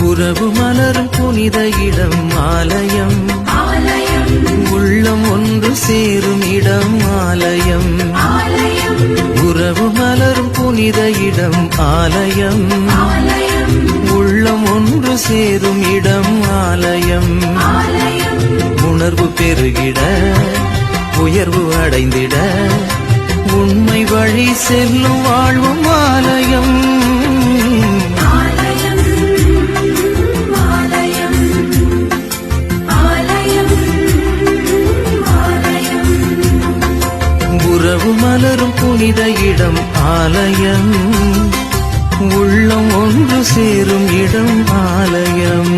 உறவு மலரும் புனித இடம் ஆலயம், உள்ளம் ஒன்று சேரும் இடம் ஆலயம். உறவு மலரும் புனித இடம் ஆலயம், உள்ளம் ஒன்று சேரும் இடம் ஆலயம். உணர்வு பெருகிட உயர்வு அடைந்திட உண்மை வழி செல்லும் வாழ்வும் ஆலயம். உறவு மலரும் புனித இடம் ஆலயம், உள்ளம் ஒன்று சேரும் இடம் ஆலயம்.